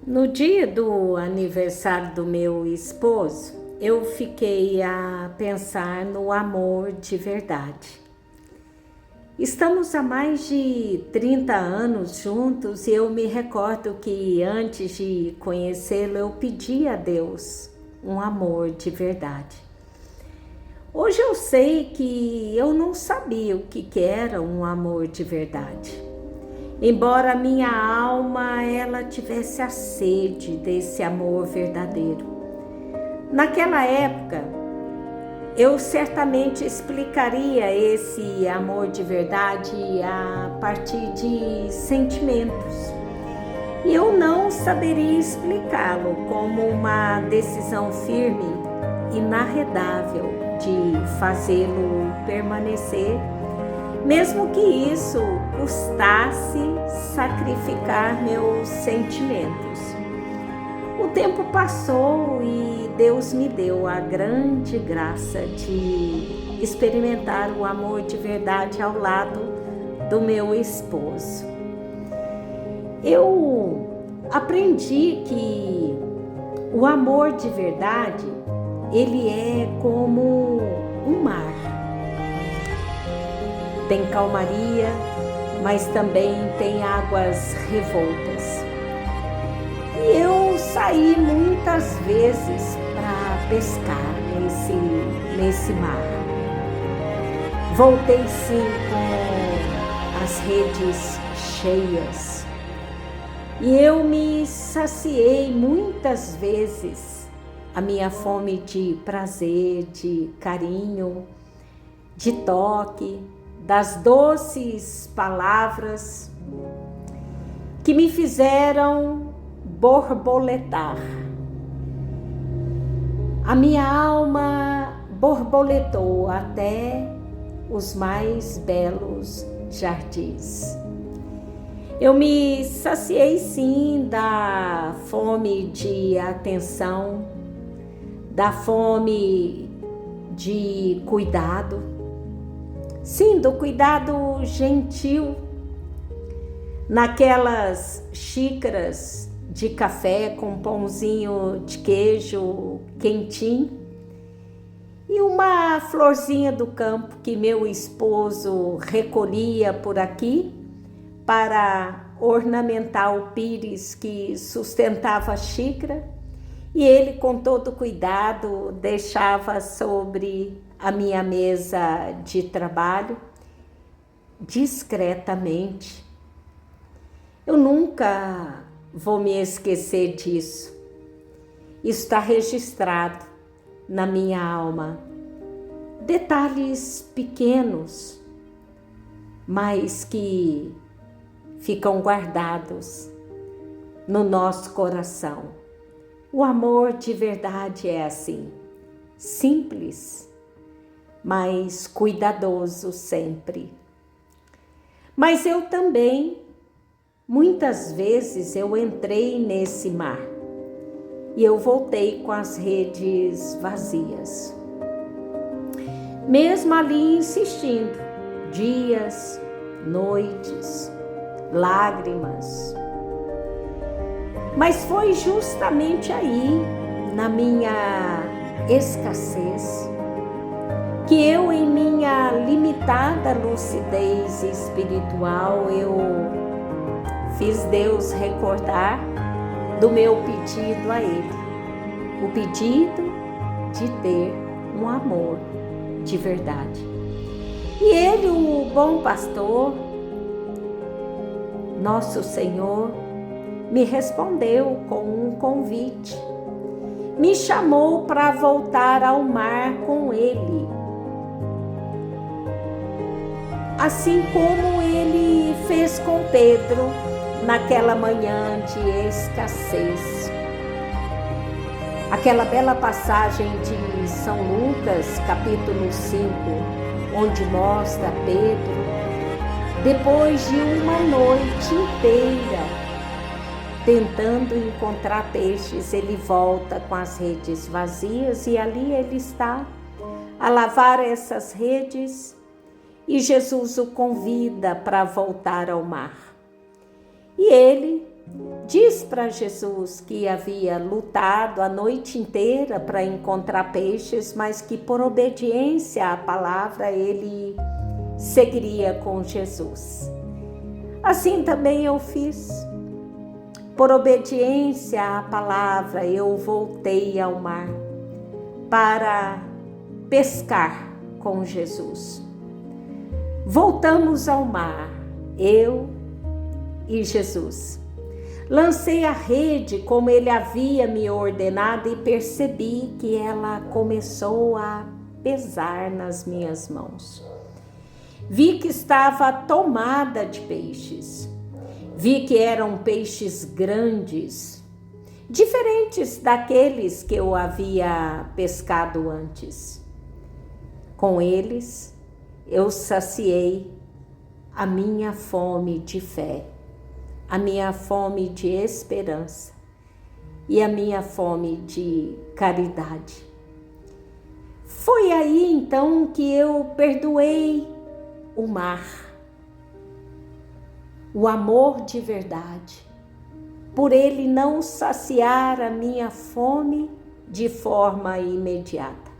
No dia do aniversário do meu esposo, eu fiquei a pensar no amor de verdade. Estamos há mais de 30 anos juntos e eu me recordo que antes de conhecê-lo eu pedi a Deus um amor de verdade. Hoje eu sei que eu não sabia o que era um amor de verdade. Embora a minha alma ela tivesse a sede desse amor verdadeiro. Naquela época, eu certamente explicaria esse amor de verdade a partir de sentimentos. E eu não saberia explicá-lo como uma decisão firme, inarredável de fazê-lo permanecer, mesmo que isso custasse sacrificar meus sentimentos. O tempo passou e Deus me deu a grande graça de experimentar o amor de verdade ao lado do meu esposo. Eu aprendi que o amor de verdade, ele é como um mar. Tem calmaria, mas também tem águas revoltas. E eu saí muitas vezes para pescar nesse mar. Voltei sim com as redes cheias. E eu me saciei muitas vezes a minha fome de prazer, de carinho, de toque, das doces palavras que me fizeram borboletar. A minha alma borboletou até os mais belos jardins. Eu me saciei sim da fome de atenção, da fome de cuidado. Sim, do cuidado gentil, naquelas xícaras de café com pãozinho de queijo quentinho e uma florzinha do campo que meu esposo recolhia por aqui para ornamentar o pires que sustentava a xícara, e ele com todo cuidado deixava sobre a minha mesa de trabalho, discretamente. Eu nunca vou me esquecer disso. Isso está registrado na minha alma. Detalhes pequenos, mas que ficam guardados no nosso coração. O amor de verdade é assim, simples, mas cuidadoso sempre. Mas eu também, muitas vezes eu entrei nesse mar e eu voltei com as redes vazias. Mesmo ali insistindo, dias, noites, lágrimas. Mas foi justamente aí, na minha escassez, que eu, em minha limitada lucidez espiritual, eu fiz Deus recordar do meu pedido a Ele. O pedido de ter um amor de verdade. E Ele, o bom pastor, nosso Senhor, me respondeu com um convite. Me chamou para voltar ao mar com Ele. Assim como Ele fez com Pedro naquela manhã de escassez. Aquela bela passagem de São Lucas, capítulo 5, onde mostra Pedro, depois de uma noite inteira tentando encontrar peixes, ele volta com as redes vazias e ali ele está a lavar essas redes e Jesus o convida para voltar ao mar. E ele diz para Jesus que havia lutado a noite inteira para encontrar peixes, mas que por obediência à palavra ele seguiria com Jesus. Assim também eu fiz. Por obediência à palavra, eu voltei ao mar para pescar com Jesus. Voltamos ao mar, eu e Jesus. Lancei a rede como ele havia me ordenado e percebi que ela começou a pesar nas minhas mãos. Vi que estava tomada de peixes. Vi que eram peixes grandes, diferentes daqueles que eu havia pescado antes. Com eles, eu saciei a minha fome de fé, a minha fome de esperança e a minha fome de caridade. Foi aí então que eu perdoei o mar, o amor de verdade, por ele não saciar a minha fome de forma imediata.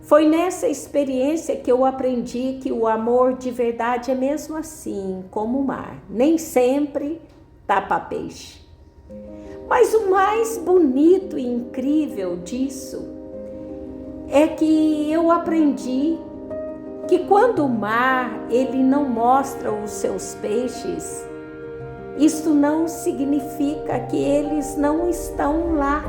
Foi nessa experiência que eu aprendi que o amor de verdade é mesmo assim, como o mar, nem sempre tapa peixe. Mas o mais bonito e incrível disso é que eu aprendi que quando o mar ele não mostra os seus peixes, isso não significa que eles não estão lá.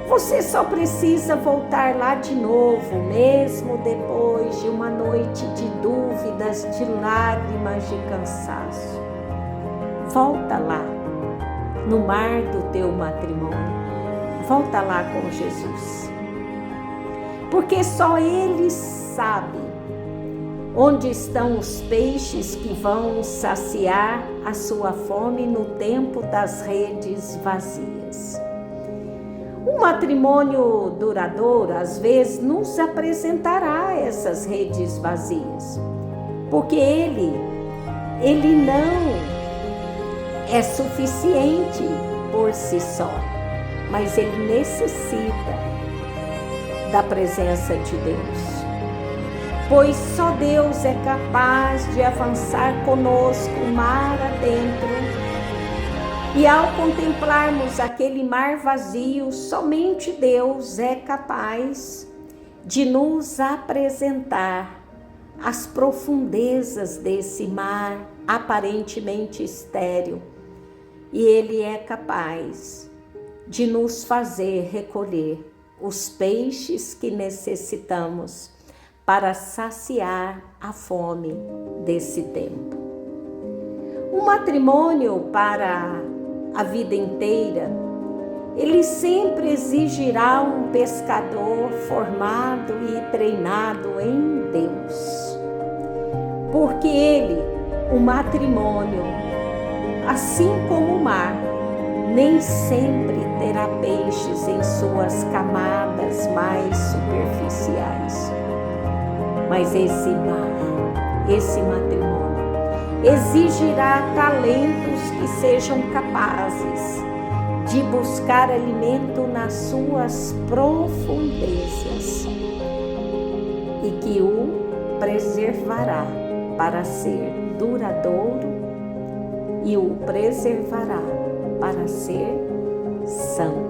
Você só precisa voltar lá de novo, mesmo depois de uma noite de dúvidas, de lágrimas, de cansaço. Volta lá, no mar do teu matrimônio. Volta lá com Jesus. Porque só Ele sabe onde estão os peixes que vão saciar a sua fome no tempo das redes vazias. Um matrimônio duradouro, às vezes, nos apresentará essas redes vazias, porque ele não é suficiente por si só, mas ele necessita da presença de Deus. Pois só Deus é capaz de avançar conosco mar adentro. E ao contemplarmos aquele mar vazio, somente Deus é capaz de nos apresentar as profundezas desse mar aparentemente estéril. E Ele é capaz de nos fazer recolher os peixes que necessitamos para saciar a fome desse tempo. Um matrimônio para a vida inteira, ele sempre exigirá um pescador formado e treinado em Deus. Porque ele, o matrimônio, assim como o mar, nem sempre terá peixes em suas camadas mais superficiais. Mas esse mar, esse matrimônio, exigirá talentos que sejam capazes de buscar alimento nas suas profundezas e que o preservará para ser duradouro e o preservará para ser santo.